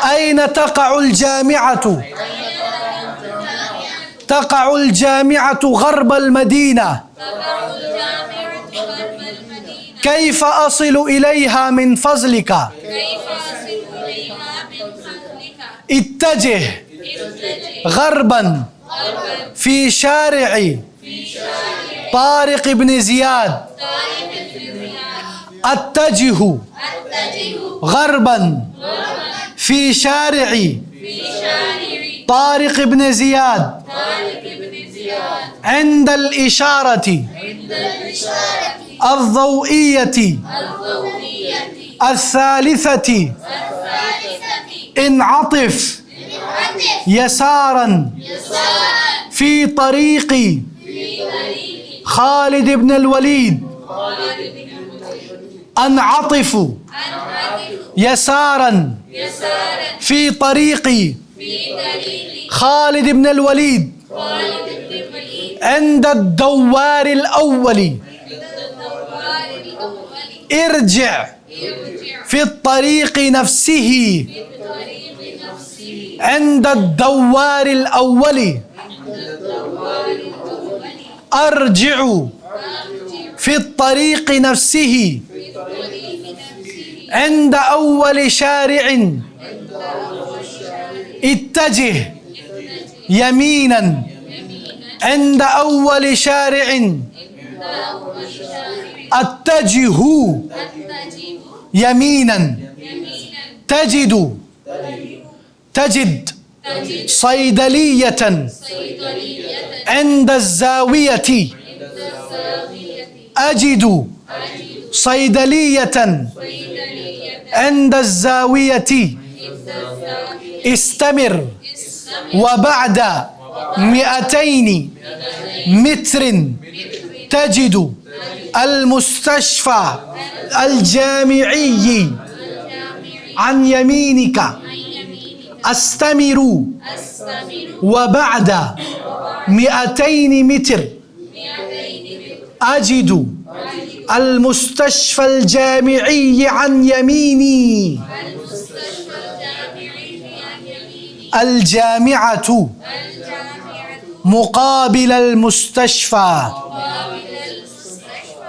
S2: أين تقع الجامعة؟ تقع الجامعة غرب المدينة. كيف أصل إليها من فضلك؟ اتجه غربا في شارع طارق بن زياد. اتجه غربا في شارع طارق بن زياد عند الإشارة الضوئية الثالثة انعطف يسارا في طريق خالد بن الوليد. انعطف يسارا في طريق خالد بن الوليد عند الدوار الأول. ارجع في الطريق نفسه عند الدوار الأول. أرجع في الطريق نفسه عند أول شارع. اتجه يمينا عند أول شارع. اتجه يمينا تجد صيدلية عند الزاوية. أجد صيدلية عند الزاوية. استمر وبعد 200 متر تجد المستشفى الجامعي عن يمينك. استمر وبعد 200 متر أجد المستشفى الجامعي عن يميني. الجامعة مقابل المستشفى.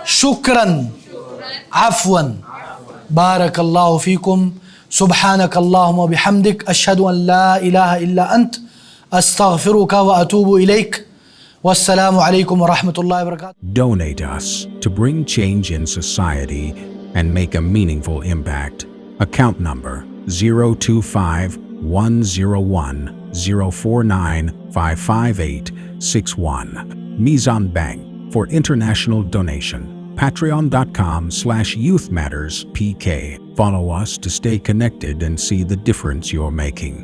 S2: شكرا عفوا. بارك الله فيكم. سبحانك اللهم وبحمدك أشهد أن لا إله إلا أنت أستغفرك وأتوب إليك. والسلام عليكم ورحمة الله وبركاته.
S8: Donate us to bring change in society and make a meaningful impact. Account number 025-101-049-55861. Mizan Bank for international donation. Patreon.com/YouthMattersPK. Follow us to stay connected and see the difference you're making.